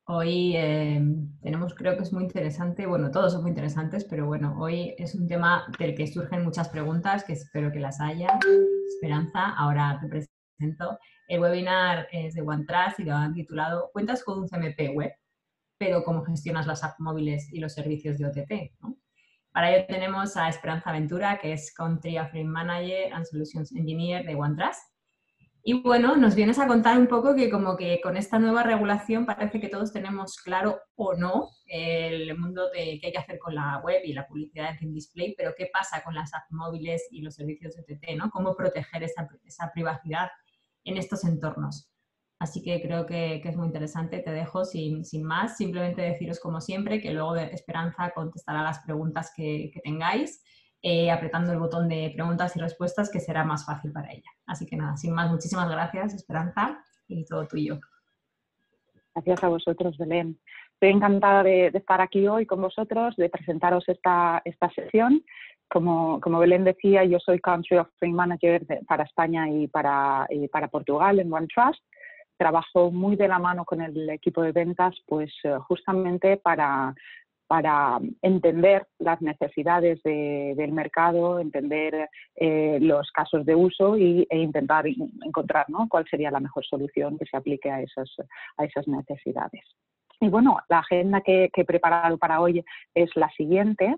Hoy tenemos, creo que es muy interesante, bueno, todos son muy interesantes, pero bueno, hoy es un tema del que surgen muchas preguntas, que espero que las haya. Esperanza, ahora te presento. El webinar es de OneTrust y lo han titulado ¿Cuentas con un CMP web, pero cómo gestionas las apps móviles y los servicios de OTT? ¿No? Para ello tenemos a Esperanza Ventura, que es Country Offering Manager and Solutions Engineer de OneTrust. Y bueno, nos vienes a contar un poco que como que con esta nueva regulación parece que todos tenemos claro o no el mundo de qué hay que hacer con la web y la publicidad en display, pero qué pasa con las apps móviles y los servicios de OTT, ¿no? Cómo proteger esa privacidad en estos entornos. Así que creo que es muy interesante. Te dejo sin más, simplemente deciros como siempre que luego Esperanza contestará las preguntas que tengáis apretando el botón de preguntas y respuestas, que será más fácil para ella. Así que nada, sin más, muchísimas gracias, Esperanza, y todo tuyo. Gracias a vosotros, Belén. Estoy encantada de estar aquí hoy con vosotros, de presentaros esta sesión. Como Belén decía, yo soy Country Offering Manager para España y para Portugal en OneTrust. Trabajo muy de la mano con el equipo de ventas, pues justamente para entender las necesidades del mercado, entender los casos de uso e intentar encontrar, ¿no?, cuál sería la mejor solución que se aplique a esas necesidades. Y bueno, la agenda que he preparado para hoy es la siguiente.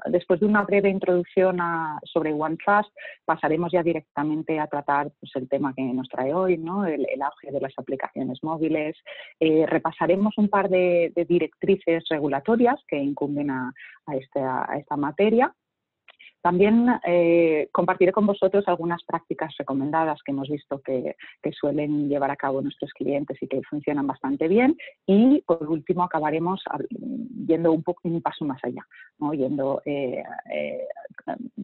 Después de una breve introducción sobre OneTrust, pasaremos ya directamente a tratar pues, el tema que nos trae hoy, ¿no?, el auge de las aplicaciones móviles. Repasaremos un par de directrices regulatorias que incumben a esta materia. También compartiré con vosotros algunas prácticas recomendadas que hemos visto que suelen llevar a cabo nuestros clientes y que funcionan bastante bien. Y por último acabaremos yendo un paso más allá, ¿no?,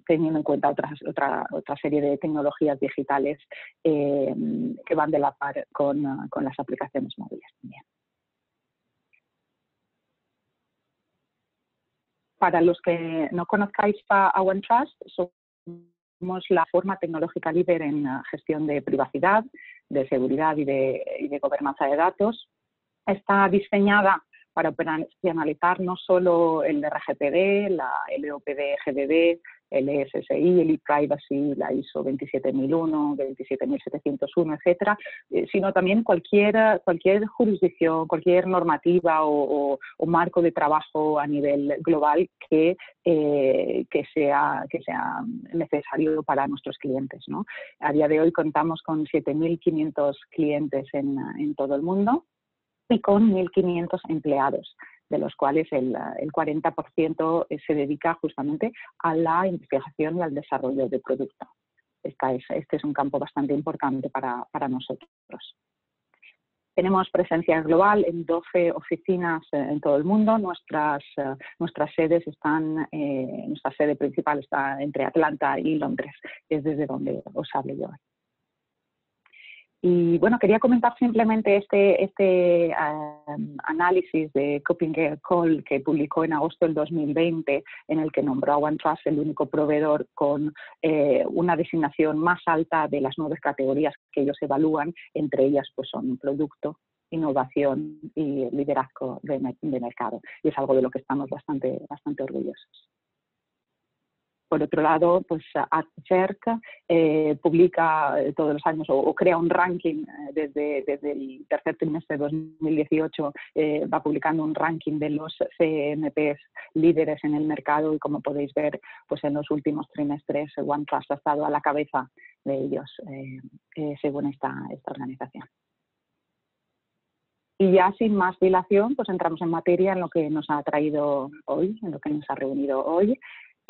teniendo en cuenta otra serie de tecnologías digitales que van de la par con las aplicaciones móviles también. Para los que no conozcáis a OneTrust, somos la plataforma tecnológica líder en gestión de privacidad, de seguridad y de gobernanza de datos. Está diseñada para operacionalizar no solo el RGPD, la LOPD/GDD, el ESSI, el ePrivacy, la ISO 27001, 27701, etcétera, sino también cualquier jurisdicción, cualquier normativa o marco de trabajo a nivel global que sea necesario para nuestros clientes, ¿no? A día de hoy contamos con 7.500 clientes en todo el mundo y con 1.500 empleados, de los cuales el 40% se dedica justamente a la investigación y al desarrollo de producto. Este es un campo bastante importante para nosotros. Tenemos presencia global en 12 oficinas en todo el mundo. Nuestras sedes nuestra sede principal está entre Atlanta y Londres, que es desde donde os hablo yo. Y bueno, quería comentar simplemente este análisis de KuppingerCole que publicó en agosto del 2020, en el que nombró a OneTrust el único proveedor con una designación más alta de las 9 categorías que ellos evalúan. Entre ellas pues son producto, innovación y liderazgo de mercado. Y es algo de lo que estamos bastante orgullosos. Por otro lado, pues AdCert publica todos los años o crea un ranking desde el tercer trimestre de 2018, va publicando un ranking de los CMPs líderes en el mercado y como podéis ver, pues en los últimos trimestres OneTrust ha estado a la cabeza de ellos según esta organización. Y ya sin más dilación, pues entramos en materia en lo que nos ha traído hoy, en lo que nos ha reunido hoy.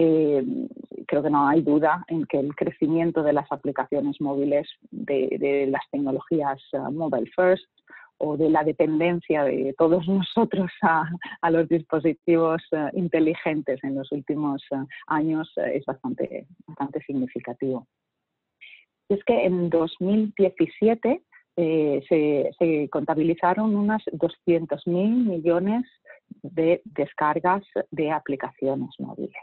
Creo que no hay duda en que el crecimiento de las aplicaciones móviles, de las tecnologías mobile first o de la dependencia de todos nosotros a los dispositivos inteligentes en los últimos años es bastante significativo. Es que en 2017 se contabilizaron unas 200.000 millones de descargas de aplicaciones móviles.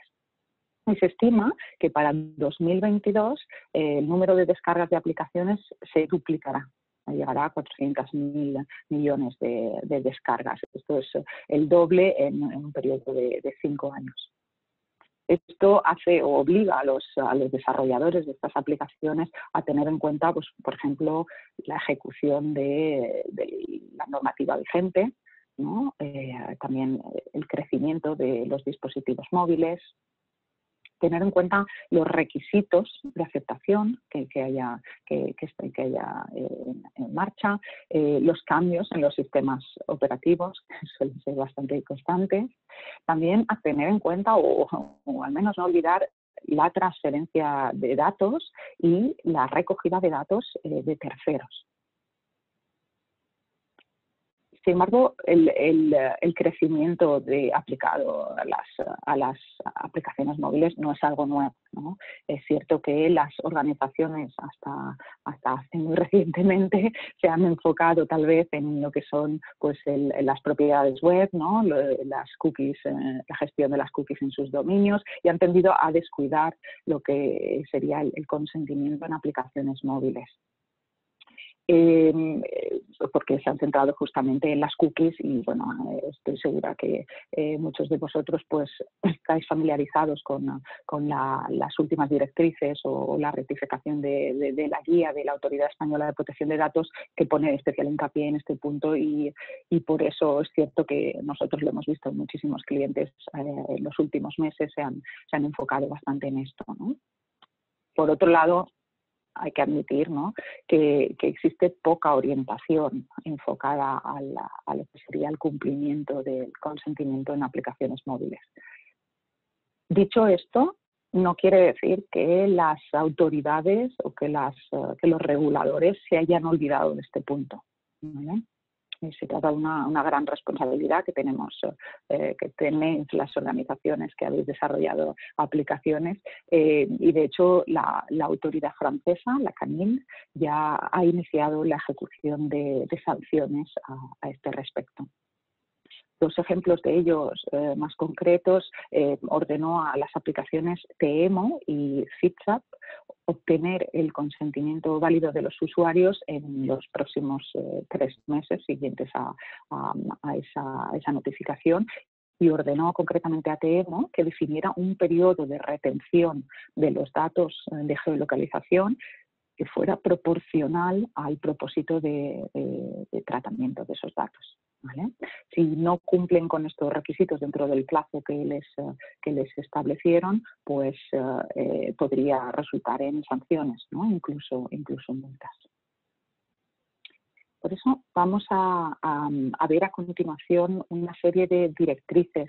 Y se estima que para 2022 el número de descargas de aplicaciones se duplicará. llegará a 400.000 millones de descargas. Esto es el doble en un periodo de 5 años. Esto hace o obliga a los desarrolladores de estas aplicaciones a tener en cuenta, pues, por ejemplo, la ejecución de la normativa vigente, ¿no? También el crecimiento de los dispositivos móviles, tener en cuenta los requisitos de aceptación que haya en marcha, los cambios en los sistemas operativos, que suelen ser bastante constantes. También a tener en cuenta, o al menos no olvidar, la transferencia de datos y la recogida de datos de terceros. Sin embargo, el crecimiento aplicado a las aplicaciones móviles no es algo nuevo, ¿no? Es cierto que las organizaciones hasta hace muy recientemente se han enfocado tal vez en lo que son, pues, las propiedades web, ¿no? Las cookies, la gestión de las cookies en sus dominios, y han tendido a descuidar lo que sería el consentimiento en aplicaciones móviles. Porque se han centrado justamente en las cookies y, bueno, estoy segura que muchos de vosotros, pues, estáis familiarizados con las últimas directrices o la rectificación de la guía de la Autoridad Española de Protección de Datos, que pone especial hincapié en este punto, y por eso es cierto que nosotros lo hemos visto en muchísimos clientes en los últimos meses, se han enfocado bastante en esto, ¿no? Por otro lado, hay que admitir, ¿no?, que existe poca orientación enfocada a lo que sería el cumplimiento del consentimiento en aplicaciones móviles. Dicho esto, no quiere decir que las autoridades o que los reguladores se hayan olvidado de este punto, ¿vale? Se trata de una gran responsabilidad que tenéis las organizaciones que habéis desarrollado aplicaciones, y de hecho la autoridad francesa, la CNIL, ya ha iniciado la ejecución de sanciones a este respecto. Dos ejemplos de ellos más concretos: ordenó a las aplicaciones TEMO y FitSap obtener el consentimiento válido de los usuarios en los próximos 3 meses siguientes a esa notificación, y ordenó concretamente a TEMO que definiera un periodo de retención de los datos de geolocalización que fuera proporcional al propósito de tratamiento de esos datos, ¿vale? Si no cumplen con estos requisitos dentro del plazo que les establecieron, pues podría resultar en sanciones, ¿no? Incluso multas. Por eso vamos a ver a continuación una serie de directrices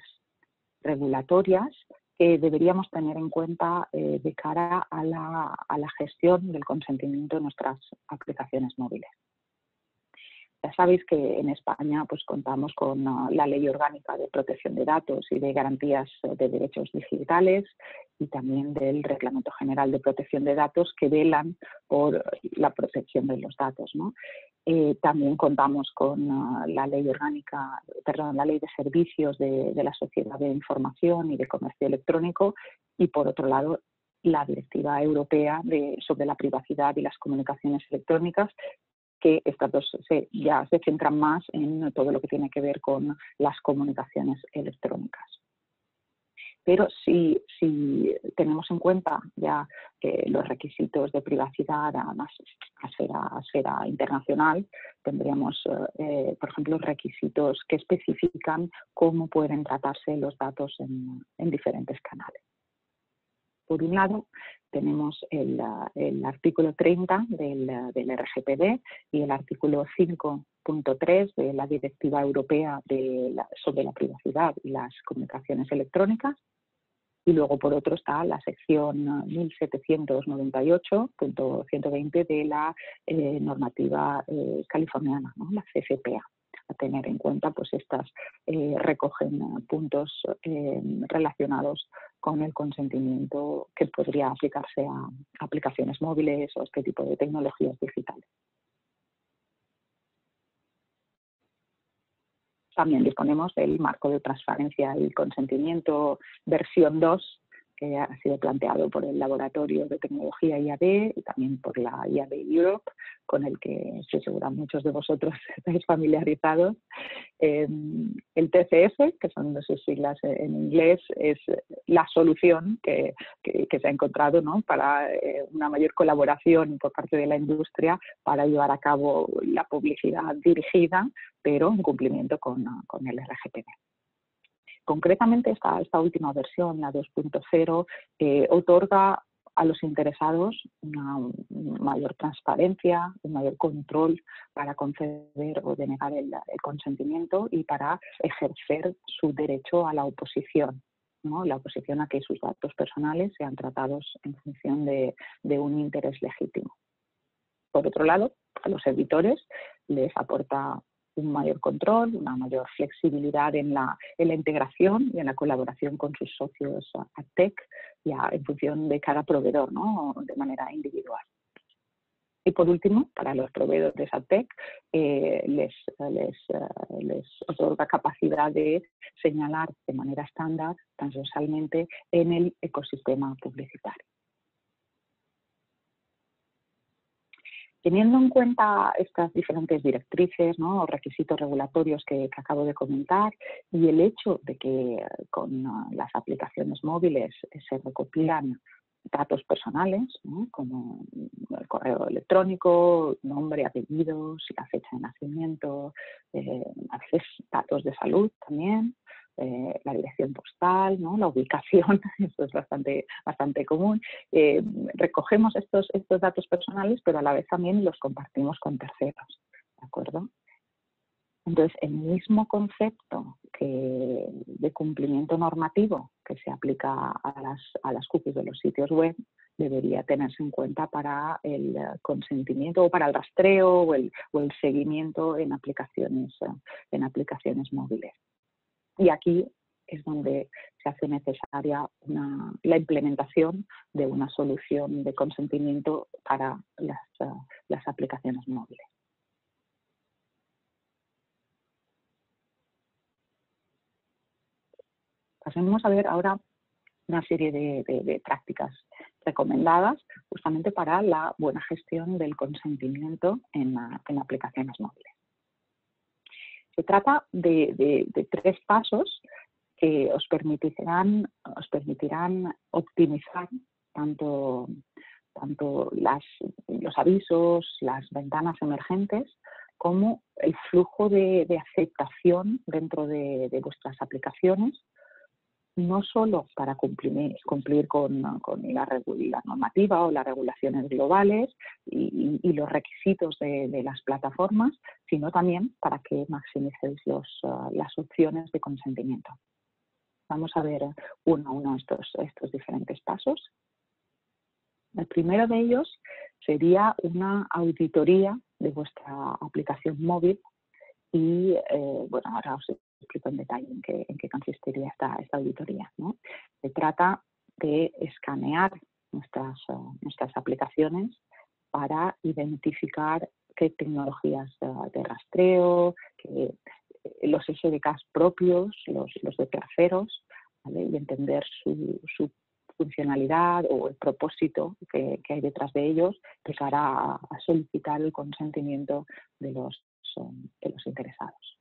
regulatorias que deberíamos tener en cuenta de cara a la gestión del consentimiento en nuestras aplicaciones móviles. Ya sabéis que en España, pues, contamos con la Ley Orgánica de Protección de Datos y de Garantías de Derechos Digitales, y también del Reglamento General de Protección de Datos, que velan por la protección de los datos, ¿no? También contamos con la Ley de Servicios de la Sociedad de Información y de Comercio Electrónico, y por otro lado la Directiva Europea sobre la privacidad y las comunicaciones electrónicas, que estas dos ya se centran más en todo lo que tiene que ver con las comunicaciones electrónicas. Pero si tenemos en cuenta ya los requisitos de privacidad a esfera internacional, tendríamos, por ejemplo, requisitos que especifican cómo pueden tratarse los datos en diferentes canales. Por un lado, tenemos el artículo 30 del RGPD y el artículo 5.3 de la Directiva Europea sobre la privacidad y las comunicaciones electrónicas. Y luego, por otro, está la sección 1798.120 de la normativa californiana, ¿no?, la CCPA. A tener en cuenta, pues, estas recogen puntos relacionados con el consentimiento que podría aplicarse a aplicaciones móviles o este tipo de tecnologías digitales. También disponemos del marco de transparencia y consentimiento versión 2, que ha sido planteado por el Laboratorio de Tecnología IAB y también por la IAB Europe, con el que estoy segura muchos de vosotros estáis familiarizados. El TCF, que son sus siglas en inglés, es la solución que se ha encontrado, ¿no?, para una mayor colaboración por parte de la industria para llevar a cabo la publicidad dirigida, pero en cumplimiento con el RGPD. Concretamente, esta última versión, la 2.0, otorga a los interesados una mayor transparencia, un mayor control para conceder o denegar el consentimiento y para ejercer su derecho a la oposición, ¿no?, la oposición a que sus datos personales sean tratados en función de un interés legítimo. Por otro lado, a los editores les aporta un mayor control, una mayor flexibilidad en la integración y en la colaboración con sus socios AdTech, ya en función de cada proveedor, ¿no?, de manera individual. Y por último, para los proveedores AdTech, les otorga capacidad de señalar de manera estándar, transversalmente, en el ecosistema publicitario. Teniendo en cuenta estas diferentes directrices, ¿no?, o requisitos regulatorios que acabo de comentar, y el hecho de que con las aplicaciones móviles se recopilan datos personales, ¿no?, como el correo electrónico, nombre, apellidos, la fecha de nacimiento, a veces datos de salud también, la dirección postal, ¿no?, la ubicación, esto es bastante común. Recogemos estos datos personales, pero a la vez también los compartimos con terceros, ¿de acuerdo? Entonces, el mismo concepto de cumplimiento normativo que se aplica a las cookies de los sitios web debería tenerse en cuenta para el consentimiento o para el rastreo o el seguimiento en aplicaciones móviles. Y aquí es donde se hace necesaria la implementación de una solución de consentimiento para las aplicaciones móviles. Pasemos a ver ahora una serie de prácticas recomendadas justamente para la buena gestión del consentimiento en aplicaciones móviles. Se trata de 3 pasos que os permitirán optimizar tanto los avisos, las ventanas emergentes, como el flujo de aceptación dentro de vuestras aplicaciones, no solo para cumplir con la normativa o las regulaciones globales y los requisitos de las plataformas, sino también para que maximicéis las opciones de consentimiento. Vamos a ver uno a uno estos diferentes pasos. El primero de ellos sería una auditoría de vuestra aplicación móvil y, bueno, ahora os explico en detalle en qué consistiría esta auditoría, ¿no? Se trata de escanear nuestras aplicaciones para identificar qué tecnologías de rastreo, los SDKs propios, los de terceros, ¿vale?, y entender su funcionalidad o el propósito que hay detrás de ellos de cara a solicitar el consentimiento de los interesados.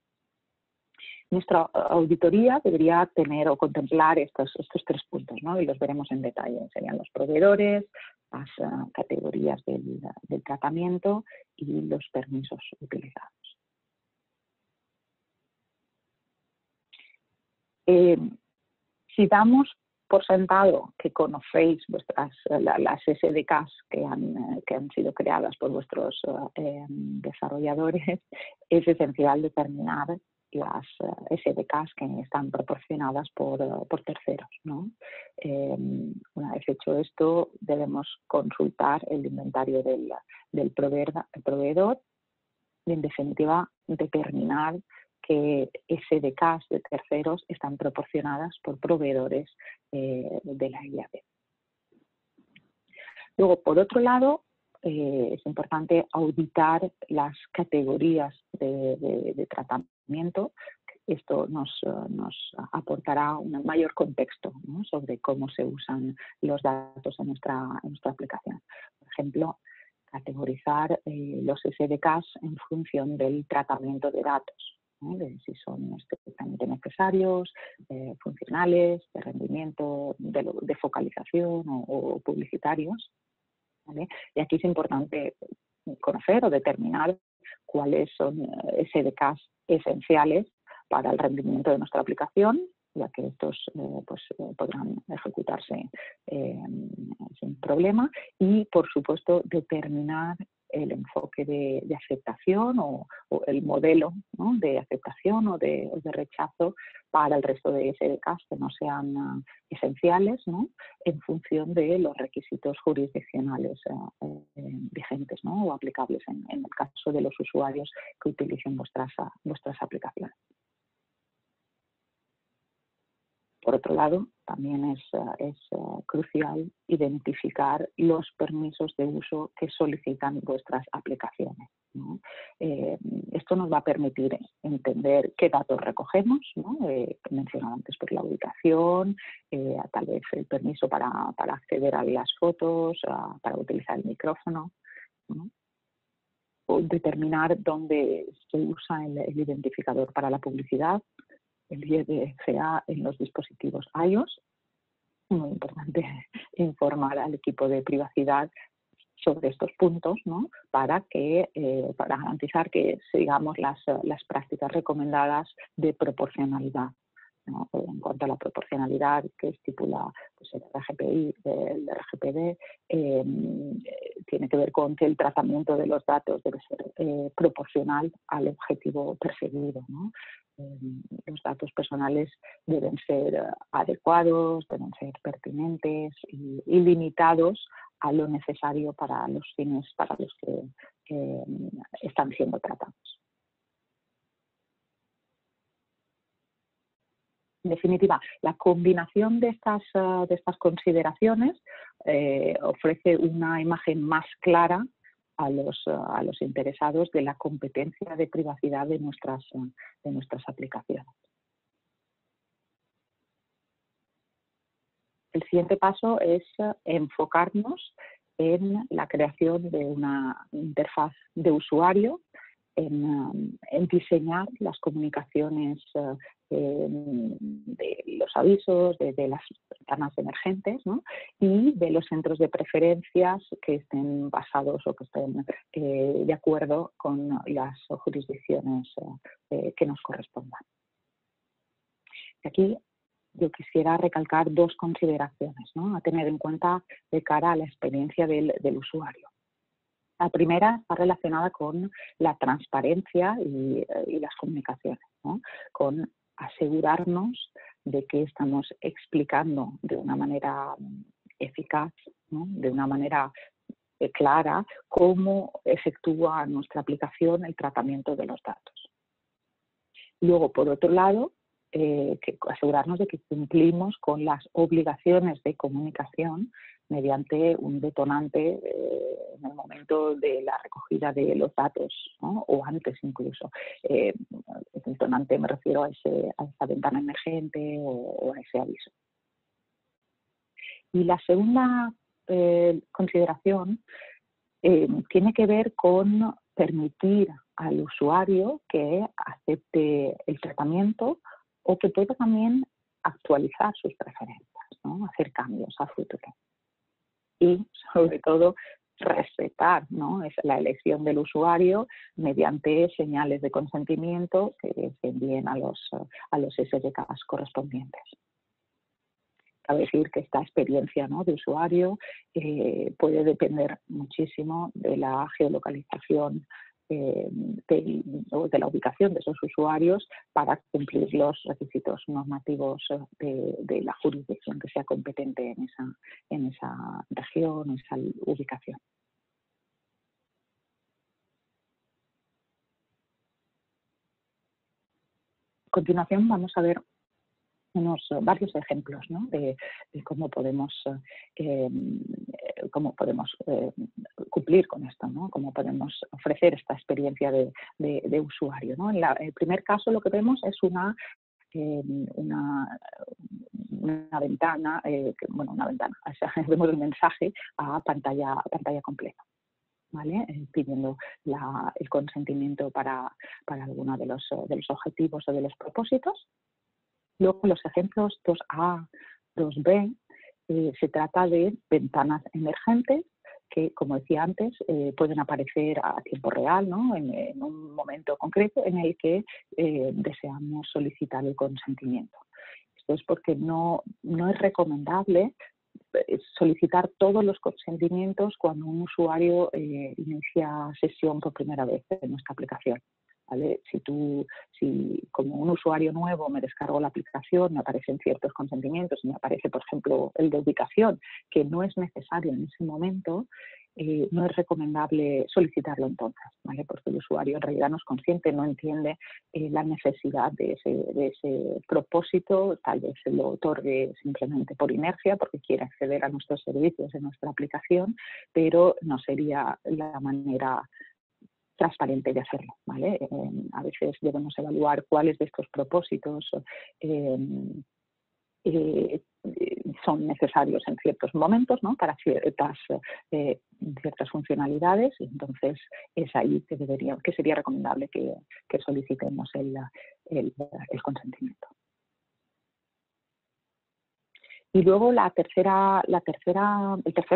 Nuestra auditoría debería tener o contemplar estos 3 puntos, ¿no?, y los veremos en detalle. Serían los proveedores, las categorías del tratamiento y los permisos utilizados. Si damos por sentado que conocéis las SDKs que han sido creadas por vuestros desarrolladores, es esencial determinar las SDKs que están proporcionadas por terceros, ¿no? Una vez hecho esto, debemos consultar el inventario del proveedor y, en definitiva, determinar que SDKs de terceros están proporcionadas por proveedores de la IAB. Luego, por otro lado, es importante auditar las categorías de tratamiento esto nos aportará un mayor contexto, ¿no?, sobre cómo se usan los datos en nuestra aplicación. Por ejemplo, categorizar los SDKs en función del tratamiento de datos, ¿no?, de si son estrictamente necesarios, funcionales, de rendimiento, de focalización o publicitarios, ¿vale? Y aquí es importante conocer o determinar cuáles son SDKs esenciales para el rendimiento de nuestra aplicación, ya que estos podrán ejecutarse sin problema, y por supuesto determinar el enfoque de aceptación o el modelo, ¿no?, de aceptación o de rechazo para el resto de SDKs que no sean esenciales, ¿no?, en función de los requisitos jurisdiccionales vigentes, ¿no?, o aplicables en el caso de los usuarios que utilicen vuestras aplicaciones. Por otro lado, también es crucial identificar los permisos de uso que solicitan vuestras aplicaciones, ¿no? Esto nos va a permitir entender qué datos recogemos, ¿no?, mencionado antes por la ubicación, tal vez el permiso para acceder a las fotos, para utilizar el micrófono, ¿no?, o determinar dónde se usa el identificador para la publicidad, el IDFA en los dispositivos iOS. Muy importante informar al equipo de privacidad sobre estos puntos, ¿no?, para garantizar que sigamos las prácticas recomendadas de proporcionalidad, ¿no? En cuanto a la proporcionalidad que estipula pues, el RGPI, el RGPD, tiene que ver con que el tratamiento de los datos debe ser proporcional al objetivo perseguido, ¿no? Los datos personales deben ser adecuados, deben ser pertinentes y limitados a lo necesario para los fines para los que están siendo tratados. En definitiva, la combinación de estas consideraciones ofrece una imagen más clara a los interesados de la competencia de privacidad de nuestras aplicaciones. El siguiente paso es enfocarnos en la creación de una interfaz de usuario, en diseñar las comunicaciones de los avisos, de las ventanas emergentes, ¿no?, y de los centros de preferencias que estén basados o que estén de acuerdo con las jurisdicciones que nos correspondan. Aquí yo quisiera recalcar dos consideraciones, ¿no?, a tener en cuenta de cara a la experiencia del usuario. La primera está relacionada con la transparencia y las comunicaciones, ¿no?, con asegurarnos de que estamos explicando de una manera eficaz, ¿no?, de una manera clara, cómo efectúa nuestra aplicación el tratamiento de los datos. Luego, por otro lado, asegurarnos de que cumplimos con las obligaciones de comunicación mediante un detonante en el momento de la recogida de los datos, ¿no?, o antes incluso. El detonante me refiero a esa ventana emergente o a ese aviso. Y la segunda consideración tiene que ver con permitir al usuario que acepte el tratamiento o que pueda también actualizar sus preferencias, ¿no?, hacer cambios a futuro. Y, sobre todo, respetar, ¿no?, es la elección del usuario mediante señales de consentimiento que se envíen a los SDKs correspondientes. Cabe decir que esta experiencia, ¿no?, de usuario puede depender muchísimo de la geolocalización o de la ubicación de esos usuarios para cumplir los requisitos normativos de la jurisdicción que sea competente en esa región, en esa ubicación. A continuación vamos a ver varios ejemplos, ¿no?, de cómo podemos cómo podemos cumplir con esto, ¿no? Cómo podemos ofrecer esta experiencia de usuario, ¿no? En el primer caso lo que vemos es una ventana, una ventana, o sea, vemos el mensaje a pantalla completa, ¿vale? Pidiendo el consentimiento para alguno de los objetivos o de los propósitos. Luego los ejemplos 2A, 2B, se trata de ventanas emergentes que, como decía antes, pueden aparecer a tiempo real, ¿no? En un momento concreto en el que deseamos solicitar el consentimiento. Esto es porque no es recomendable solicitar todos los consentimientos cuando un usuario inicia sesión por primera vez en nuestra aplicación. ¿Vale? Si como un usuario nuevo me descargo la aplicación, me aparecen ciertos consentimientos y me aparece, por ejemplo, el de ubicación, que no es necesario en ese momento, no es recomendable solicitarlo entonces, ¿vale? Porque el usuario en realidad no es consciente, no entiende la necesidad de ese propósito, tal vez se lo otorgue simplemente por inercia porque quiere acceder a nuestros servicios en nuestra aplicación, pero no sería la manera transparente de hacerlo, ¿vale? A veces debemos evaluar cuáles de estos propósitos son necesarios en ciertos momentos, ¿no? Para ciertas funcionalidades, y entonces es ahí que sería recomendable que solicitemos el consentimiento. Y luego el tercer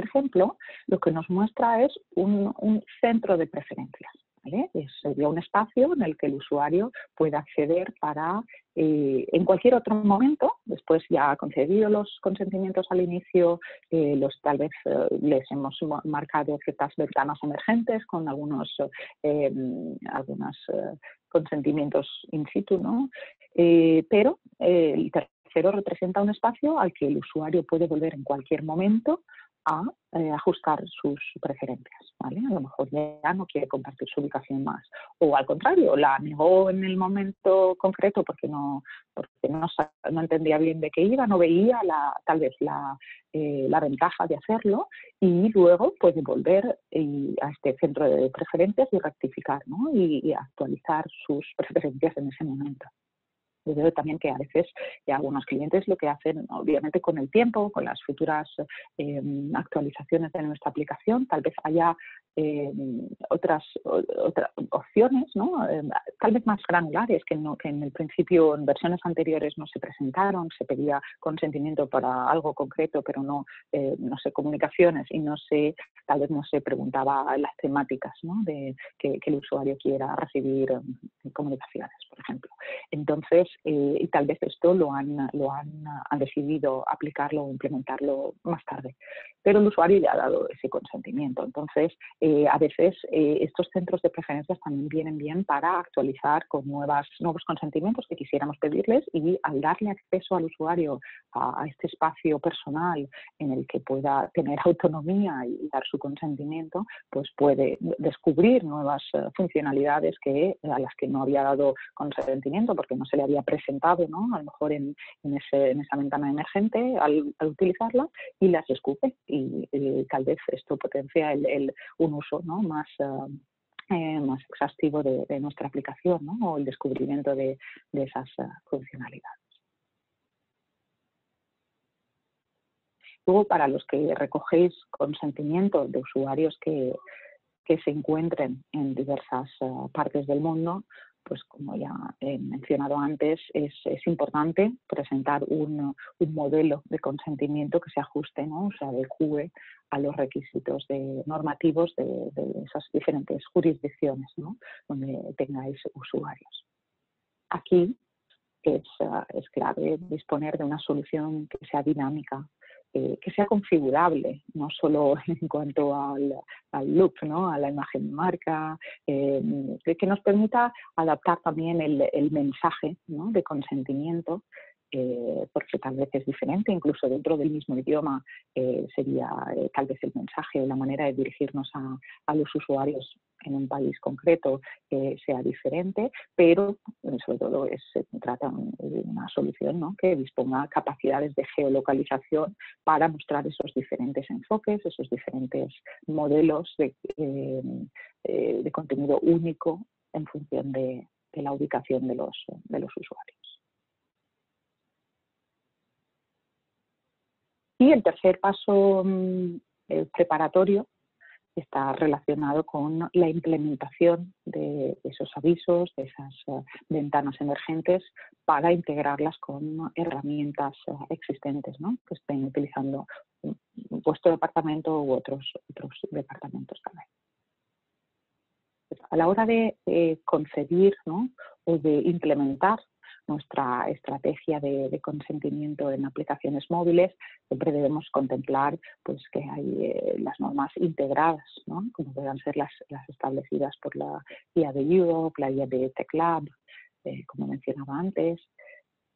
ejemplo lo que nos muestra es un centro de preferencias, ¿vale? Sería un espacio en el que el usuario pueda acceder para, en cualquier otro momento, después ya ha concedido los consentimientos al inicio, tal vez les hemos marcado ciertas ventanas emergentes con algunos consentimientos in situ, ¿no? Pero el tercero representa un espacio al que el usuario puede volver en cualquier momento a ajustar sus preferencias, ¿vale? A lo mejor ya no quiere compartir su ubicación más, o al contrario, la negó en el momento concreto porque no entendía bien de qué iba, no veía tal vez la ventaja de hacerlo, y luego puede volver a este centro de preferencias y rectificar, ¿no? y actualizar sus preferencias en ese momento. Yo veo también que a veces algunos clientes lo que hacen, obviamente con el tiempo, con las futuras actualizaciones de nuestra aplicación, tal vez haya otras opciones, ¿no? Tal vez más granulares que en el principio, en versiones anteriores no se presentaron, se pedía consentimiento para algo concreto, pero no sé, comunicaciones, y tal vez no se preguntaba las temáticas, ¿no? de que el usuario quiera recibir comunicaciones, por ejemplo. Entonces, y tal vez esto han decidido aplicarlo o implementarlo más tarde, pero el usuario ya ha dado ese consentimiento. Entonces, a veces estos centros de preferencias también vienen bien para actualizar con nuevos consentimientos que quisiéramos pedirles, y al darle acceso al usuario a este espacio personal en el que pueda tener autonomía y dar su consentimiento, pues puede descubrir nuevas funcionalidades a las que no había dado consentimiento porque no se le había presentado, ¿no? A lo mejor en esa ventana emergente al utilizarla, y las descubre, y tal vez esto potencia un uso, ¿no? más exhaustivo de nuestra aplicación, ¿no? O el descubrimiento de esas funcionalidades. Luego, para los que recogéis consentimiento de usuarios que se encuentren en diversas partes del mundo, pues como ya he mencionado antes, es importante presentar un modelo de consentimiento que se ajuste, ¿no? O se adecue a los requisitos normativos de esas diferentes jurisdicciones, ¿no? Donde tengáis usuarios. Aquí es clave disponer de una solución que sea dinámica, que sea configurable, no solo en cuanto al look, ¿no? A la imagen de marca, que nos permita adaptar también el mensaje, ¿no? De consentimiento, porque tal vez es diferente, incluso dentro del mismo idioma sería tal vez el mensaje o la manera de dirigirnos a los usuarios en un país concreto sea diferente, pero sobre todo se trata de una solución, ¿no?, que disponga capacidades de geolocalización para mostrar esos diferentes enfoques, esos diferentes modelos de contenido único en función de la ubicación de los usuarios. Y el tercer paso preparatorio está relacionado con la implementación de esos avisos, de esas ventanas emergentes, para integrarlas con herramientas existentes, ¿no?, que estén utilizando vuestro departamento u otros departamentos también. A la hora de concebir, ¿no?, o de implementar nuestra estrategia de consentimiento en aplicaciones móviles, siempre debemos contemplar pues, que hay las normas integradas, ¿no?, como puedan ser las establecidas por la guía de Europe, la guía de TechLab, como mencionaba antes.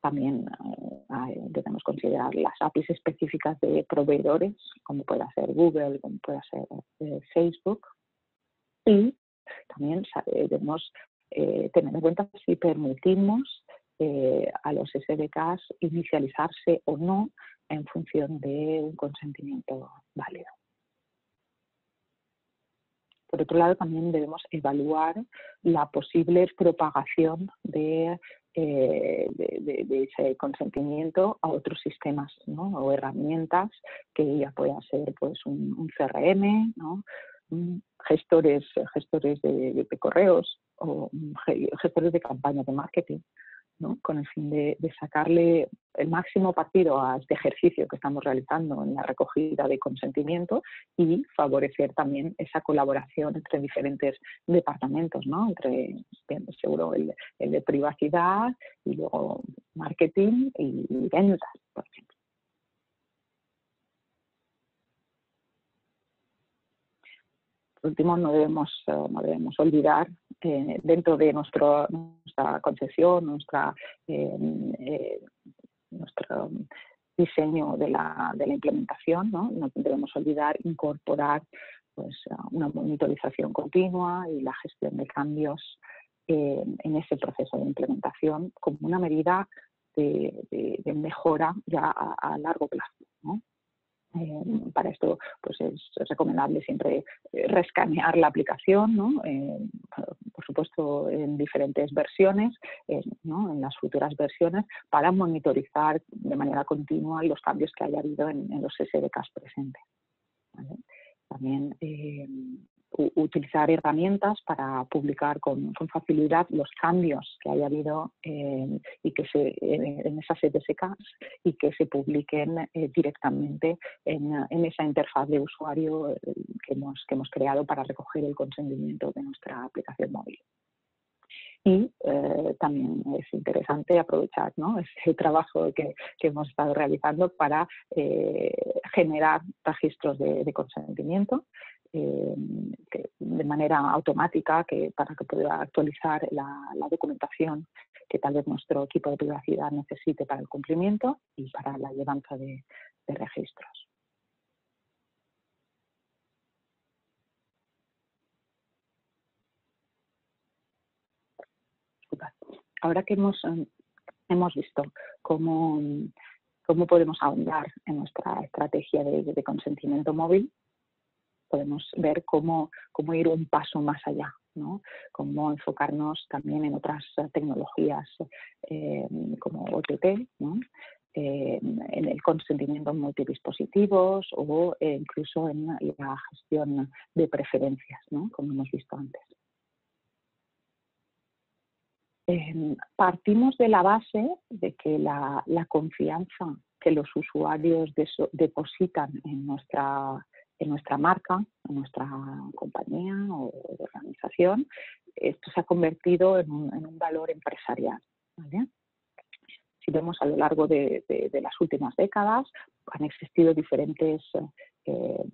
También debemos considerar las APIs específicas de proveedores, como pueda ser Google, como pueda ser Facebook. Y también debemos tener en cuenta si permitimos a los SDKs inicializarse o no en función de un consentimiento válido. Por otro lado, también debemos evaluar la posible propagación de ese consentimiento a otros sistemas, ¿no?, o herramientas, que ya pueda ser pues, un CRM, ¿no?, gestores de correos o gestores de campañas de marketing, ¿no?, con el fin de sacarle el máximo partido a este ejercicio que estamos realizando en la recogida de consentimiento y favorecer también esa colaboración entre diferentes departamentos, ¿no?, entre, seguro, el de privacidad y luego marketing y ventas, por ejemplo. Por último, no debemos olvidar, dentro de nuestra concepción, nuestro diseño de la implementación, ¿no?, no debemos olvidar incorporar pues, una monitorización continua y la gestión de cambios en ese proceso de implementación como una medida de mejora ya a largo plazo, ¿no? Para esto pues es recomendable siempre reescanear la aplicación, ¿no?, por supuesto en diferentes versiones, ¿no?, en las futuras versiones, para monitorizar de manera continua los cambios que haya habido en los SDKs presentes, ¿vale? También utilizar herramientas para publicar con facilidad los cambios que haya habido y que en esas SDKs y que se publiquen directamente en esa interfaz de usuario que hemos creado para recoger el consentimiento de nuestra aplicación móvil. Y también es interesante aprovechar, ¿no?, ese trabajo que hemos estado realizando para generar registros de consentimiento de manera automática para que pueda actualizar la documentación que tal vez nuestro equipo de privacidad necesite para el cumplimiento y para la llevanza de registros. Ahora que hemos visto cómo podemos ahondar en nuestra estrategia de consentimiento móvil, podemos ver cómo ir un paso más allá, ¿no?, cómo enfocarnos también en otras tecnologías como OTT, ¿no?, en el consentimiento en multidispositivos o incluso en la gestión de preferencias, ¿no?, como hemos visto antes. Partimos de la base de que la confianza que los usuarios depositan en nuestra marca, en nuestra compañía o organización, esto se ha convertido en un valor empresarial, ¿vale? Si vemos a lo largo de las últimas décadas, han existido diferentes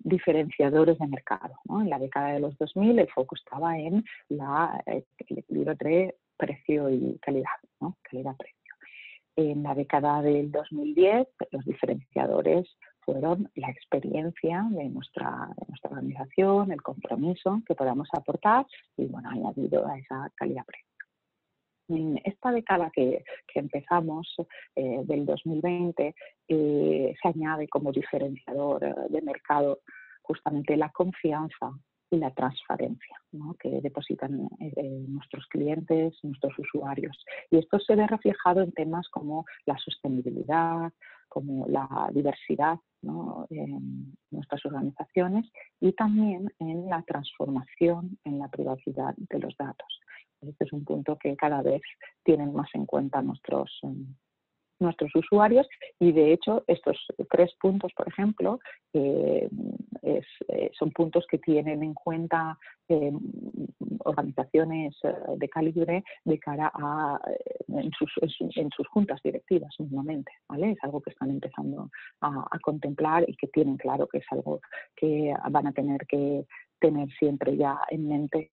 diferenciadores de mercado, ¿no? En la década de los 2000 el foco estaba en el equilibrio entre precio y calidad, ¿no?, calidad-precio. En la década del 2010, los diferenciadores fueron la experiencia de nuestra organización, el compromiso que podamos aportar y, bueno, añadido a esa calidad-precio. En esta década que empezamos, del 2020, se añade como diferenciador de mercado justamente la confianza y la transparencia, ¿no?, que depositan nuestros clientes, nuestros usuarios. Y esto se ve reflejado en temas como la sostenibilidad, como la diversidad, ¿no?, en nuestras organizaciones, y también en la transformación en la privacidad de los datos. Este es un punto que cada vez tienen más en cuenta nuestros usuarios, y de hecho estos 3 puntos, por ejemplo, son puntos que tienen en cuenta organizaciones de calibre de cara a en sus juntas directivas mismamente, ¿vale? Es algo que están empezando a contemplar y que tienen claro que es algo que van a tener que tener siempre ya en mente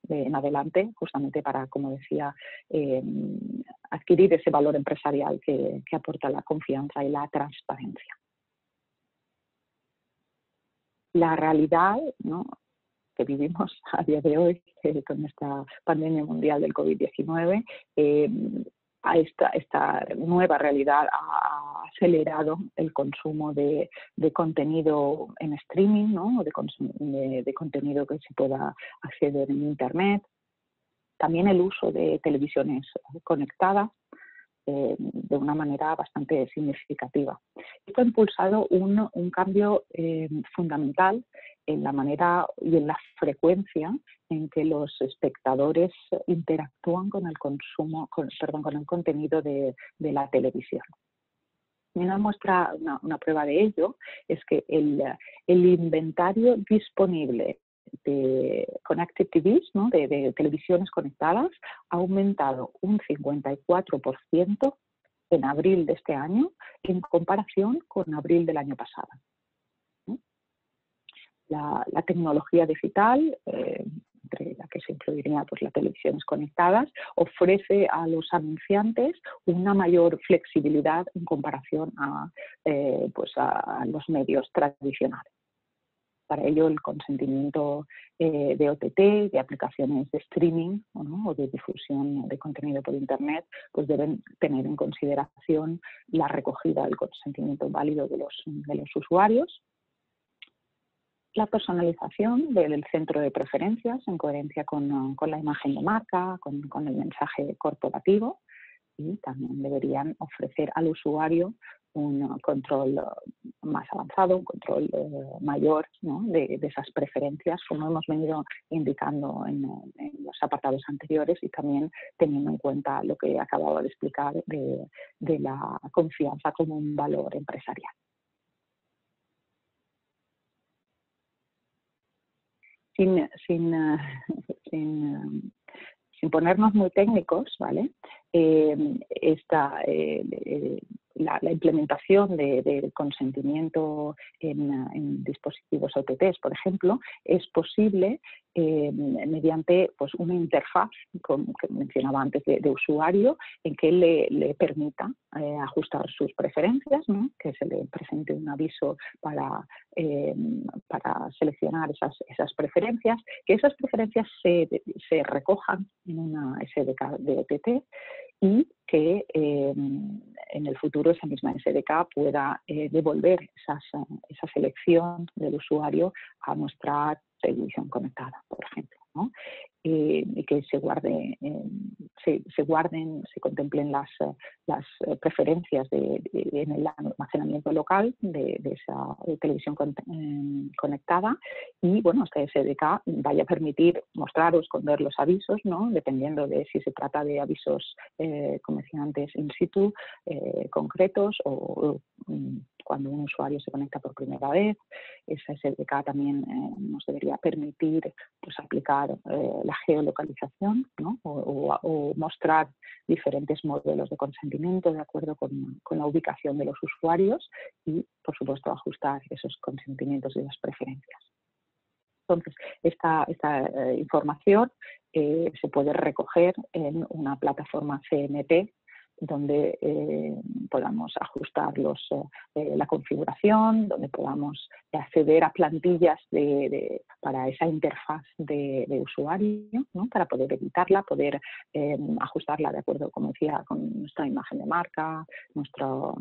en adelante, justamente para, como decía, adquirir ese valor empresarial que aporta la confianza y la transparencia. La realidad, ¿no?, que vivimos a día de hoy con esta pandemia mundial del COVID-19, esta nueva realidad ha acelerado el consumo de contenido en streaming, ¿no?, de contenido que se pueda acceder en Internet. También el uso de televisiones conectadas de una manera bastante significativa. Esto ha impulsado un cambio fundamental en la manera y en la frecuencia en que los espectadores interactúan con el contenido de la televisión. Y una prueba de ello es que el inventario disponible de Connected TVs, ¿no?, de televisiones conectadas, ha aumentado un 54% en abril de este año en comparación con abril del año pasado. La tecnología digital, entre la que se incluiría pues las televisiones conectadas, ofrece a los anunciantes una mayor flexibilidad en comparación a los medios tradicionales. Para ello, el consentimiento de OTT, de aplicaciones de streaming, ¿no?, o de difusión de contenido por Internet, pues deben tener en consideración la recogida del consentimiento válido de los usuarios, la personalización del centro de preferencias en coherencia con la imagen de marca, con el mensaje corporativo, y también deberían ofrecer al usuario un control más avanzado, un control mayor, ¿no?, de esas preferencias, como hemos venido indicando en los apartados anteriores, y también teniendo en cuenta lo que acababa de explicar de la confianza como un valor empresarial. Sin ponernos muy técnicos, ¿vale? La implementación del consentimiento en dispositivos OTT, por ejemplo, es posible mediante pues, una interfaz, que mencionaba antes, de usuario, en que le permita ajustar sus preferencias, ¿no?, que se le presente un aviso para seleccionar esas preferencias, que esas preferencias se recojan en una SDK de OTT, y que en el futuro esa misma SDK pueda devolver esa selección del usuario a nuestra televisión conectada, por ejemplo, ¿no? Y que se contemplen las preferencias en el almacenamiento local de esa televisión conectada, y bueno, esta SDK vaya a permitir mostrar o esconder los avisos, ¿no?, dependiendo de si se trata de avisos, como decía antes, in situ, concretos, o cuando un usuario se conecta por primera vez. Esa SDK también nos debería permitir pues, aplicar la geolocalización, ¿no?, o mostrar diferentes modelos de consentimiento de acuerdo con la ubicación de los usuarios, y, por supuesto, ajustar esos consentimientos y las preferencias. Entonces, esta información se puede recoger en una plataforma CMP donde podamos ajustar la configuración, donde podamos acceder a plantillas para esa interfaz de usuario, ¿no? Para poder editarla, poder ajustarla de acuerdo, como decía, con nuestra imagen de marca, nuestro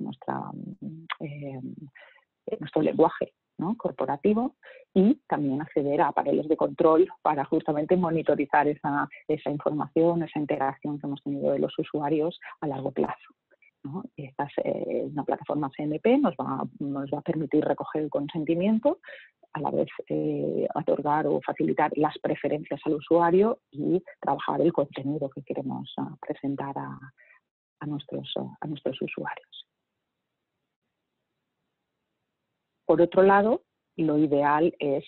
lenguaje, ¿no? Corporativo, y también acceder a paneles de control para justamente monitorizar esa información, esa interacción que hemos tenido de los usuarios a largo plazo, ¿no? Una plataforma CMP nos va a permitir recoger el consentimiento, a la vez otorgar o facilitar las preferencias al usuario y trabajar el contenido que queremos presentar a nuestros usuarios. Por otro lado, lo ideal es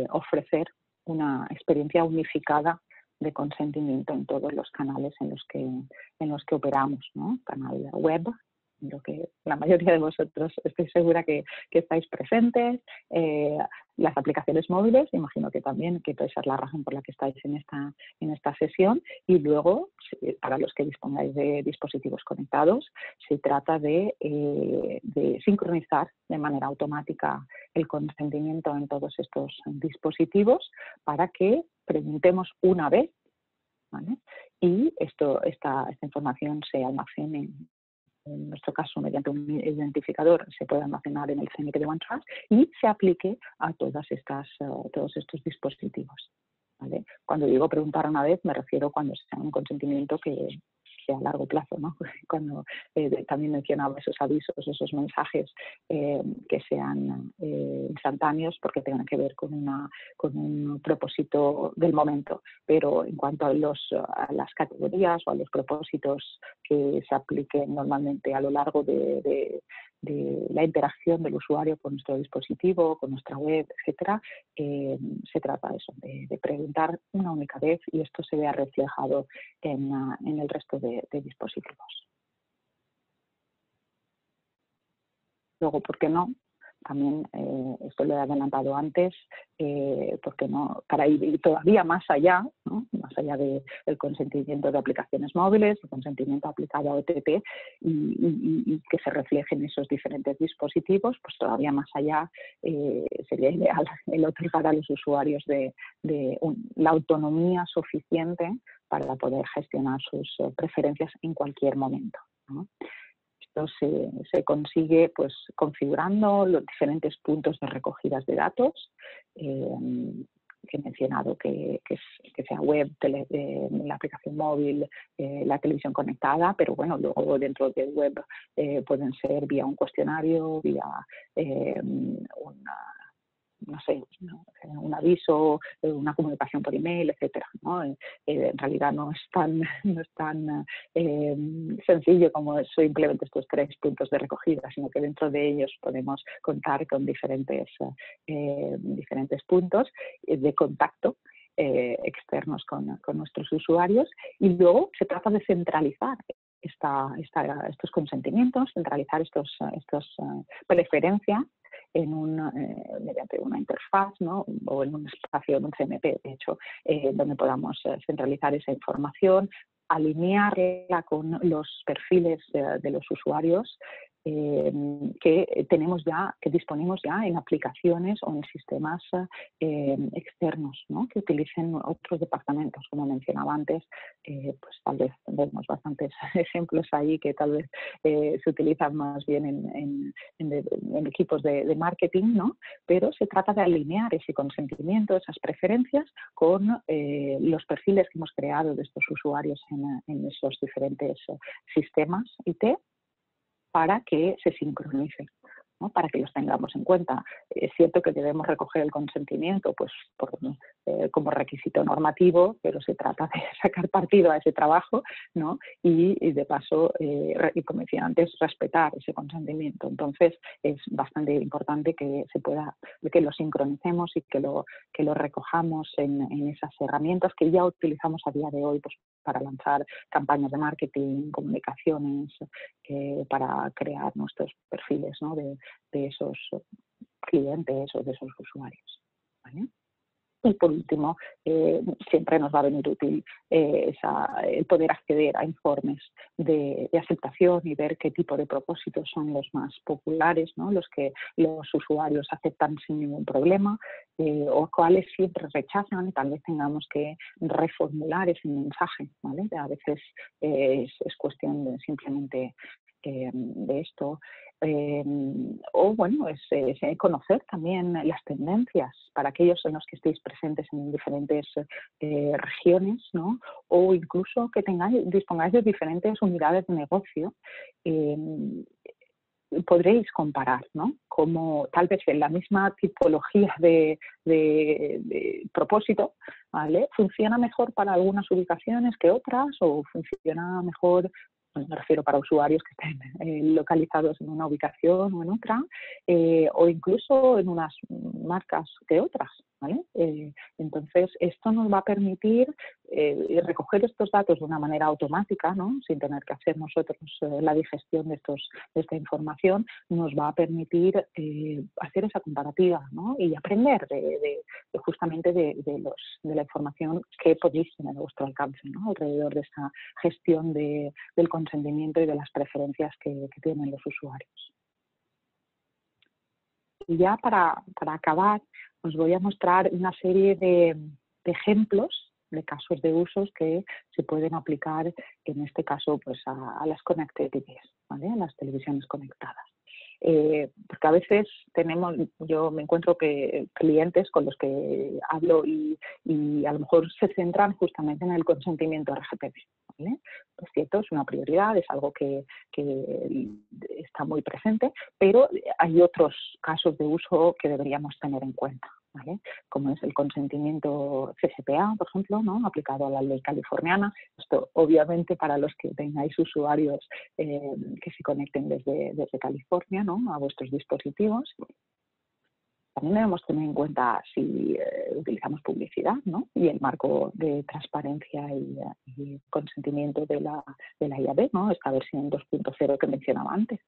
ofrecer una experiencia unificada de consentimiento en todos los canales en los que operamos, ¿no? Canal web, en lo que la mayoría de vosotros estoy segura que estáis presentes, las aplicaciones móviles, imagino que también, que esa es la razón por la que estáis en esta sesión, y luego, para los que dispongáis de dispositivos conectados, se trata de sincronizar de manera automática el consentimiento en todos estos dispositivos para que preguntemos una vez, ¿vale? Y esta información se almacene, en nuestro caso mediante un identificador, se puede almacenar en el CNP de OneTrust y se aplique a todos estos dispositivos, ¿vale? Cuando digo preguntar una vez, me refiero cuando sea un consentimiento que sea a largo plazo, ¿no? Cuando también mencionaba esos avisos, esos mensajes que sean instantáneos porque tengan que ver con un propósito del momento. Pero en cuanto a las categorías o a los propósitos que se apliquen normalmente a lo largo de la interacción del usuario con nuestro dispositivo, con nuestra web, etcétera, se trata de preguntar una única vez y esto se vea reflejado en el resto de dispositivos. Luego, ¿por qué no? También, esto lo he adelantado antes, ¿por qué no? Para ir todavía más allá, ¿no? Más allá del consentimiento de aplicaciones móviles, el consentimiento aplicado a OTT y que se refleje en esos diferentes dispositivos, pues todavía más allá sería ideal el otorgar a los usuarios la autonomía suficiente para poder gestionar sus preferencias en cualquier momento, ¿no? Esto se consigue pues configurando los diferentes puntos de recogidas de datos, que he mencionado que sea web, la aplicación móvil, la televisión conectada, pero bueno, luego dentro de web pueden ser vía un cuestionario, vía un aviso, una comunicación por email, etcétera, ¿no? En realidad no es tan sencillo como simplemente estos 3 puntos de recogida, sino que dentro de ellos podemos contar con diferentes puntos de contacto externos con nuestros usuarios, y luego se trata de centralizar estos consentimientos, centralizar estas preferencias mediante una interfaz, ¿no? O en un espacio, en un CMP, de hecho, donde podamos centralizar esa información, alinearla con los perfiles de los usuarios que disponemos ya en aplicaciones o en sistemas externos, ¿no? Que utilicen otros departamentos, como mencionaba antes, pues tal vez vemos bastantes ejemplos ahí que tal vez se utilizan más bien en equipos de marketing, ¿no? Pero se trata de alinear ese consentimiento, esas preferencias con los perfiles que hemos creado de estos usuarios en esos diferentes sistemas IT, para que se sincronice, ¿no? Para que los tengamos en cuenta. Es cierto que debemos recoger el consentimiento pues, como requisito normativo, pero se trata de sacar partido a ese trabajo, ¿no? Y de paso, y como decía antes, respetar ese consentimiento. Entonces es bastante importante que lo sincronicemos y que lo recojamos en esas herramientas que ya utilizamos a día de hoy pues, para lanzar campañas de marketing, comunicaciones, para crear nuestros perfiles, ¿no? de esos clientes o de esos usuarios, ¿vale? Y por último, siempre nos va a venir útil el poder acceder a informes de aceptación y ver qué tipo de propósitos son los más populares, ¿no? Los que los usuarios aceptan sin ningún problema, o cuáles siempre rechazan. Tal vez tengamos que reformular ese mensaje, ¿vale? A veces es cuestión de simplemente de esto. O bueno, es conocer también las tendencias para aquellos en los que estéis presentes en diferentes regiones, ¿no? O incluso que dispongáis de diferentes unidades de negocio. Podréis comparar, ¿no? Como tal vez en la misma tipología de propósito, ¿vale? Funciona mejor para algunas ubicaciones que otras, o funciona mejor, bueno, me refiero para usuarios que estén localizados en una ubicación o en otra, o incluso en unas marcas que otras, ¿vale? Entonces, esto nos va a permitir recoger estos datos de una manera automática, ¿no? Sin tener que hacer nosotros la digestión de esta información, nos va a permitir hacer esa comparativa, ¿no? Y aprender justamente de la información que podéis tener a vuestro alcance, ¿no? Alrededor de esta gestión del consentimiento y de las preferencias que tienen los usuarios. Y ya para acabar, os voy a mostrar una serie de ejemplos de casos de usos que se pueden aplicar, en este caso, pues a las connected TVs, ¿vale? A las televisiones conectadas. Porque a veces yo me encuentro clientes con los que hablo y a lo mejor se centran justamente en el consentimiento RGPD, ¿vale? Es cierto, es una prioridad, es algo que está muy presente, pero hay otros casos de uso que deberíamos tener en cuenta, ¿vale? Como es el consentimiento CCPA, por ejemplo, ¿no? Aplicado a la ley californiana. Esto, obviamente, para los que tengáis usuarios que se conecten desde California, ¿no? A vuestros dispositivos. También debemos tener en cuenta si utilizamos publicidad, ¿no? Y el marco de transparencia y consentimiento de la IAB, ¿no? Esta versión 2.0 que mencionaba antes.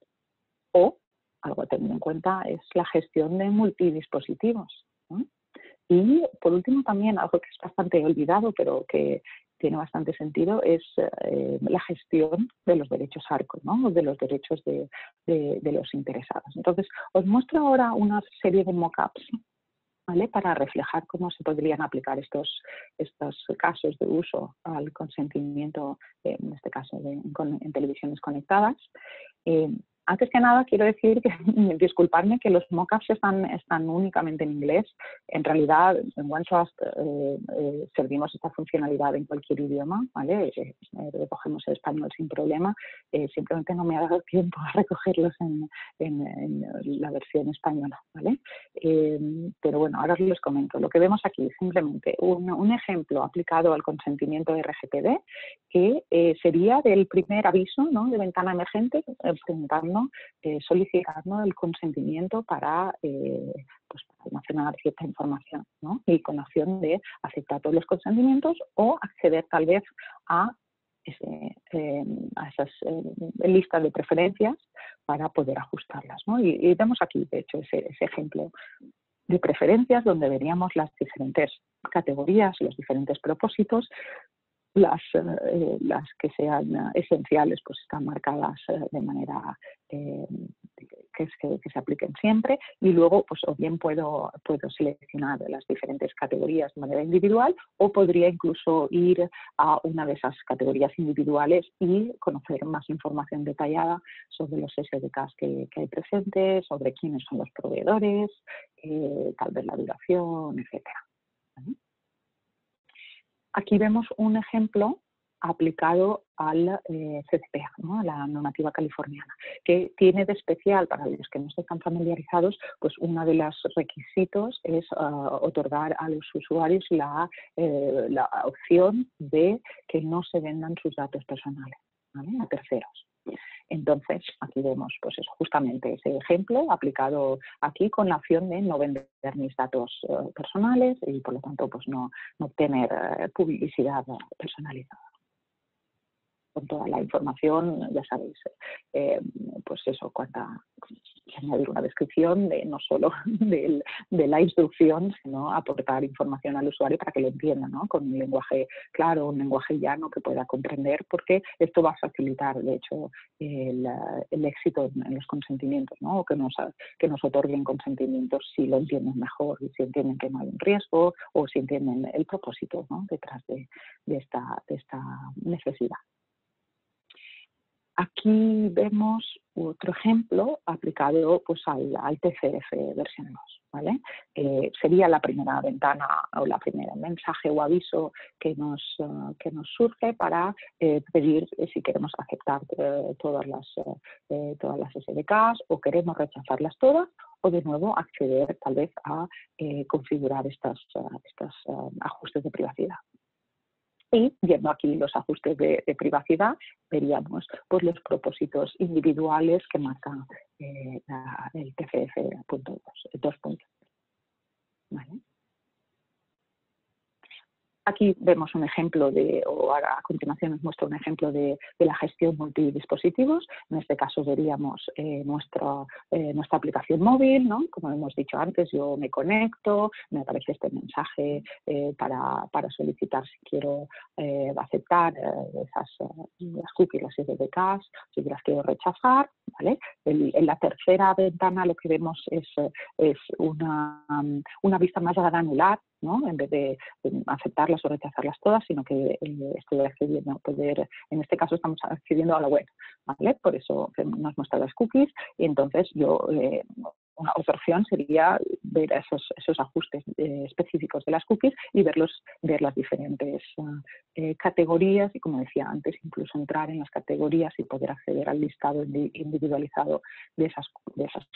O, algo a tener en cuenta, es la gestión de multidispositivos, ¿no? Y, por último, también algo que es bastante olvidado, pero que tiene bastante sentido, es la gestión de los derechos ARCO, ¿no? De los derechos de los interesados. Entonces, os muestro ahora una serie de mockups, ¿vale? Para reflejar cómo se podrían aplicar estos casos de uso al consentimiento, en este caso en televisiones conectadas. Antes que nada, quiero decir disculpadme que los mockups están únicamente en inglés. En realidad, en OneTrust servimos esta funcionalidad en cualquier idioma, ¿vale? Recogemos el español sin problema. Simplemente no me ha dado tiempo a recogerlos en la versión española, ¿vale? Pero bueno, ahora os los comento. Lo que vemos aquí es simplemente un ejemplo aplicado al consentimiento de RGPD, que sería del primer aviso, ¿no? De ventana emergente, solicitando el consentimiento para almacenar cierta información, ¿no? Y con la opción de aceptar todos los consentimientos o acceder tal vez a esas listas de preferencias para poder ajustarlas, ¿no? Y vemos aquí, de hecho, ese ejemplo de preferencias donde veríamos las diferentes categorías, los diferentes propósitos. Las que sean esenciales pues están marcadas de manera que se apliquen siempre, y luego pues o bien puedo seleccionar las diferentes categorías de manera individual, o podría incluso ir a una de esas categorías individuales y conocer más información detallada sobre los SDKs que hay presentes, sobre quiénes son los proveedores, tal vez la duración, etcétera. ¿Vale? Aquí vemos un ejemplo aplicado al CCPA, ¿no? A la normativa californiana, que tiene de especial, para los que no están familiarizados, pues uno de los requisitos es otorgar a los usuarios la opción de que no se vendan sus datos personales, ¿vale? A terceros. Entonces, aquí vemos pues justamente ese ejemplo aplicado aquí con la opción de no vender mis datos personales y, por lo tanto, pues no obtener publicidad personalizada. Con toda la información, ya sabéis, pues eso, añadir una descripción no solo de la instrucción, sino aportar información al usuario para que lo entienda, ¿no? Con un lenguaje claro, un lenguaje llano que pueda comprender, porque esto va a facilitar, de hecho, el éxito en los consentimientos, ¿no? O que nos otorguen consentimientos si lo entienden mejor y si entienden que no hay un riesgo o si entienden el propósito, ¿no? Detrás de esta necesidad. Aquí vemos otro ejemplo aplicado pues, al TCF versión 2. ¿Vale? Sería la primera ventana o la primera mensaje o aviso que nos surge para pedir si queremos aceptar todas las SDKs o queremos rechazarlas todas, o de nuevo acceder tal vez a configurar estos ajustes de privacidad. Y viendo aquí los ajustes de privacidad, veríamos pues, los propósitos individuales que marca el TCF 2.0. ¿Vale? Aquí vemos un ejemplo o a continuación os muestro un ejemplo de la gestión multidispositivos. En este caso veríamos nuestra aplicación móvil, ¿no? Como hemos dicho antes, yo me conecto, me aparece este mensaje para solicitar si quiero aceptar las cookies, las SDKs, si las quiero rechazar. ¿Vale? En la tercera ventana lo que vemos es una vista más granular, ¿no? En vez de aceptarlas o rechazarlas todas, sino que estoy accediendo a poder, en este caso estamos accediendo a la web, ¿vale? Por eso nos muestra las cookies y entonces yo, una otra opción sería ver esos ajustes específicos de las cookies y ver las diferentes categorías y, como decía antes, incluso entrar en las categorías y poder acceder al listado individualizado de esas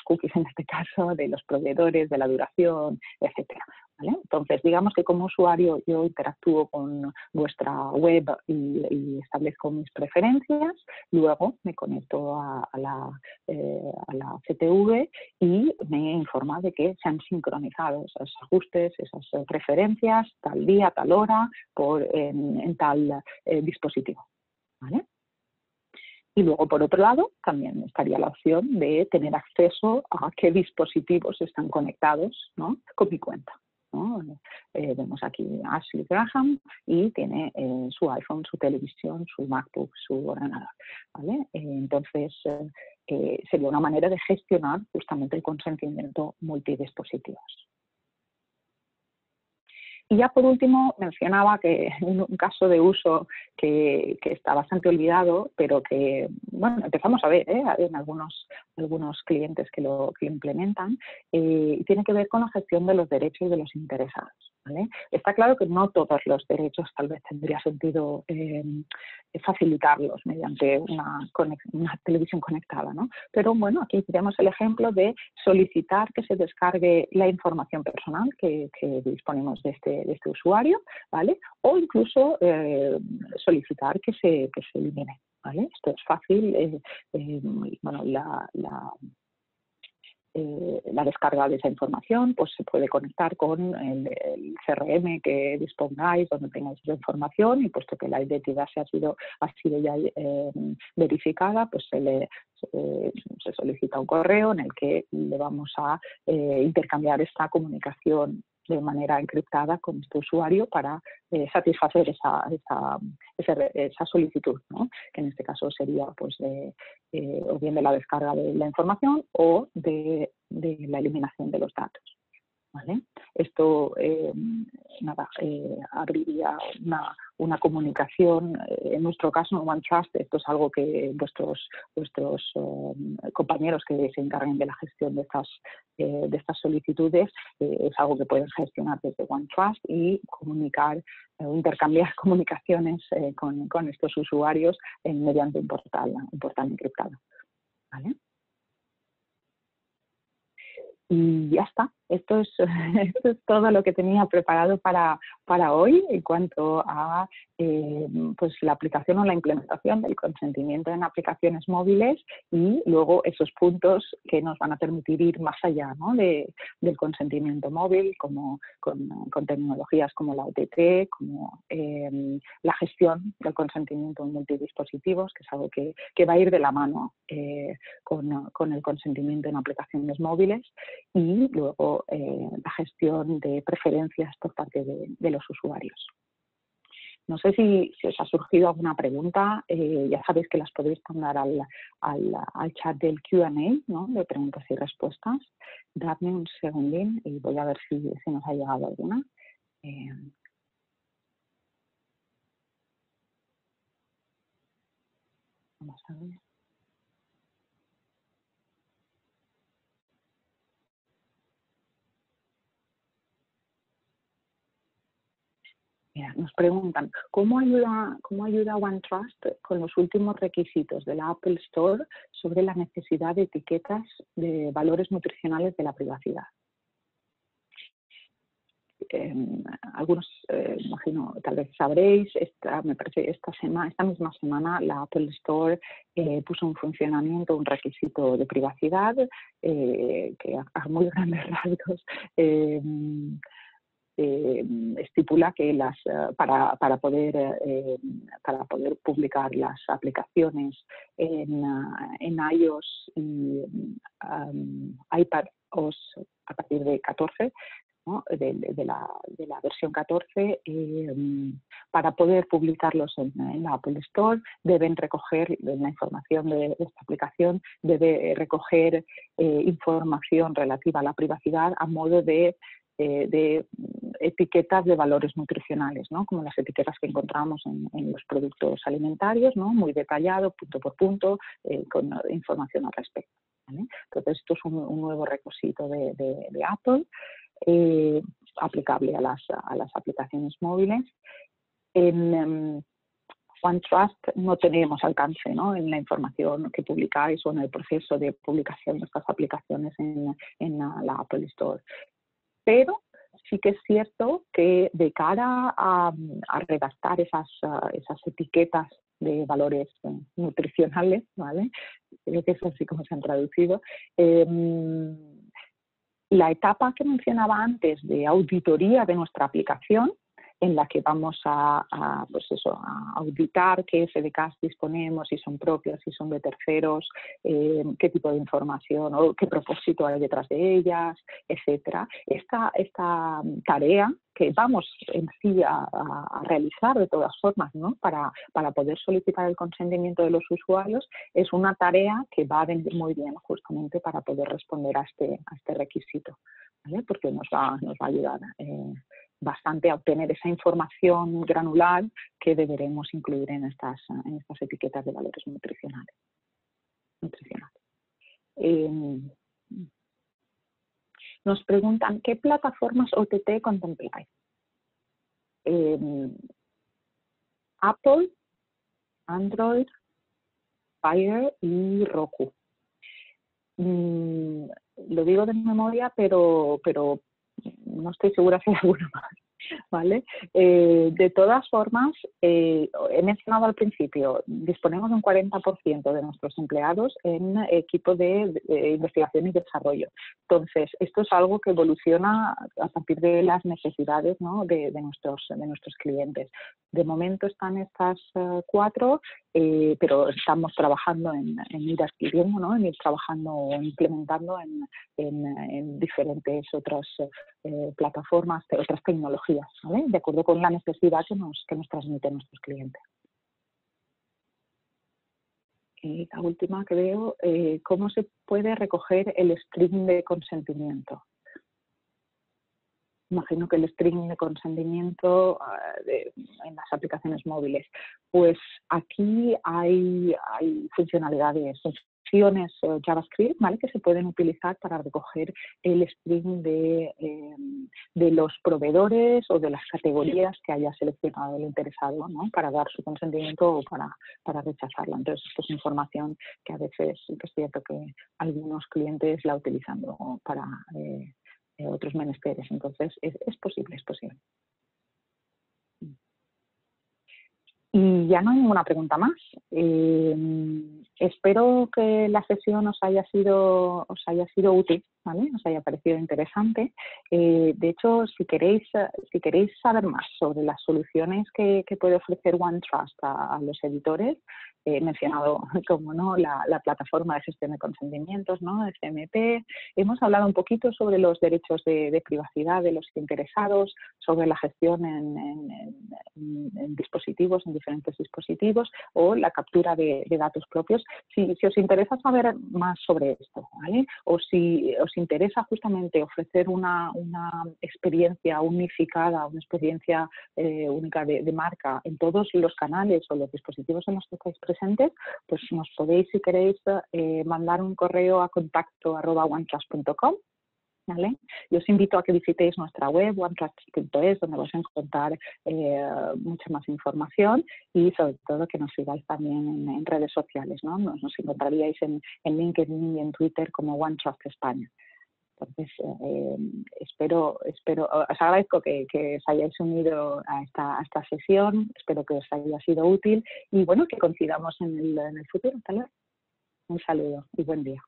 cookies, en este caso, de los proveedores, de la duración, etcétera. ¿Vale? Entonces, digamos que como usuario yo interactúo con vuestra web y establezco mis preferencias, luego me conecto a la CTV y me informa de que se han sincronizado esos ajustes, esas preferencias, tal día, tal hora, en tal dispositivo. ¿Vale? Y luego, por otro lado, también estaría la opción de tener acceso a qué dispositivos están conectados, ¿no? Con mi cuenta, ¿no? Vemos aquí a Ashley Graham y tiene su iPhone, su televisión, su MacBook, su ordenador. ¿Vale? Entonces, sería una manera de gestionar justamente el consentimiento multidispositivos. Y ya por último mencionaba que un caso de uso que está bastante olvidado, pero que bueno, empezamos a ver en algunos clientes que lo implementan, y tiene que ver con la gestión de los derechos de los interesados. ¿Vale? Está claro que no todos los derechos tal vez tendría sentido facilitarlos mediante una televisión conectada, ¿no? Pero bueno, aquí tenemos el ejemplo de solicitar que se descargue la información personal que disponemos de este usuario, ¿vale? O incluso solicitar que se elimine, ¿vale? Esto es fácil, bueno, la descarga de esa información pues se puede conectar con el CRM que dispongáis, donde tengáis esa información, y puesto que la identidad ha sido ya verificada, pues se solicita un correo en el que le vamos a intercambiar esta comunicación de manera encriptada con este usuario para satisfacer esa solicitud, ¿no? Que en este caso sería pues o bien de la descarga de la información o de la eliminación de los datos. ¿Vale? Esto abriría una comunicación, en nuestro caso en OneTrust. Esto es algo que vuestros compañeros que se encarguen de la gestión de estas solicitudes, es algo que pueden gestionar desde OneTrust y comunicar intercambiar comunicaciones con estos usuarios mediante un portal encriptado. ¿Vale? Y ya está. esto es, esto es todo lo que tenía preparado para hoy en cuanto a pues la aplicación o la implementación del consentimiento en aplicaciones móviles y luego esos puntos que nos van a permitir ir más allá, ¿no? Del consentimiento móvil, como con tecnologías como la OTT, como la gestión del consentimiento en multidispositivos, que es algo que va a ir de la mano con el consentimiento en aplicaciones móviles, y luego la gestión de preferencias por parte de los usuarios. No sé si os ha surgido alguna pregunta, ya sabéis que las podéis mandar al chat del Q&A, ¿no? De preguntas y respuestas. Dadme un segundín y voy a ver si nos ha llegado alguna. Vamos a ver. Mira, nos preguntan, ¿cómo ayuda OneTrust con los últimos requisitos de la Apple Store sobre la necesidad de etiquetas de valores nutricionales de la privacidad? Algunos, imagino, tal vez sabréis, me parece esta misma semana la Apple Store puso en funcionamiento un requisito de privacidad que a muy grandes rasgos estipula que para poder publicar las aplicaciones en iOS y iPadOS a partir de 14, ¿no? de la versión 14, para poder publicarlos en la Apple Store deben recoger la información de esta aplicación, debe recoger información relativa a la privacidad a modo de etiquetas de valores nutricionales, ¿no? Como las etiquetas que encontramos en los productos alimentarios, ¿no? Muy detallado, punto por punto, con información al respecto, ¿vale? Entonces, esto es un nuevo requisito de Apple, aplicable a las aplicaciones móviles. En OneTrust no tenemos alcance, ¿no? En la información que publicáis o en el proceso de publicación de estas aplicaciones en la Apple Store. Pero sí que es cierto que de cara a redactar esas etiquetas de valores nutricionales, ¿vale? Creo que es así como se han traducido. La etapa que mencionaba antes de auditoría de nuestra aplicación, en la que vamos a auditar qué SDKs disponemos, si son propios, si son de terceros, qué tipo de información o qué propósito hay detrás de ellas, etcétera. Esta tarea que vamos en sí a realizar de todas formas, ¿no? para poder solicitar el consentimiento de los usuarios, es una tarea que va a venir muy bien justamente para poder responder a este requisito, ¿vale? Porque nos va a ayudar bastante a obtener esa información granular que deberemos incluir en estas etiquetas de valores nutricionales. Nos preguntan, ¿qué plataformas OTT contempláis? Apple, Android, Fire y Roku. Lo digo de memoria, pero no estoy segura si hay alguna más, ¿vale? De todas formas, he mencionado al principio, disponemos de un 40% de nuestros empleados en equipo de investigación y desarrollo. Entonces, esto es algo que evoluciona a partir de las necesidades, ¿no? de nuestros clientes. De momento están estas 4, pero estamos trabajando en ir adquiriendo, ¿no? En ir trabajando o implementando en diferentes otras plataformas, otras tecnologías, ¿vale? De acuerdo con la necesidad que nos transmiten nuestros clientes. Y la última que veo, ¿cómo se puede recoger el string de consentimiento? Imagino que el string de consentimiento en las aplicaciones móviles. Pues aquí hay funcionalidades, funciones JavaScript, ¿vale? Que se pueden utilizar para recoger el string de los proveedores o de las categorías que haya seleccionado el interesado, ¿no? Para dar su consentimiento o para rechazarla. Entonces, esto es información que a veces es cierto que algunos clientes la utilizan para otros menesteres. Entonces, es posible, es posible. Y ya no hay ninguna pregunta más. Espero que la sesión os haya sido útil, ¿vale? Os haya parecido interesante. De hecho, si queréis saber más sobre las soluciones que puede ofrecer OneTrust a los editores, he mencionado, como no, la plataforma de gestión de consentimientos, ¿no?, CMP. Hemos hablado un poquito sobre los derechos de privacidad de los interesados, sobre la gestión en dispositivos, en diferentes dispositivos, o la captura de datos propios. Si os interesa saber más sobre esto, ¿vale?, o si os interesa justamente ofrecer una experiencia unificada, una experiencia única de marca en todos los canales o los dispositivos en los que estáis presentes, pues nos podéis, si queréis, mandar un correo a contacto@onetrust.com. ¿Vale? Yo os invito a que visitéis nuestra web, onetrust.es, donde vais a encontrar mucha más información, y sobre todo que nos sigáis también en redes sociales, ¿no? Nos encontraríais en LinkedIn y en Twitter como OneTrust España. Entonces, os agradezco que os hayáis unido a esta sesión, espero que os haya sido útil y bueno, que coincidamos en el futuro. Hasta luego. Un saludo y buen día.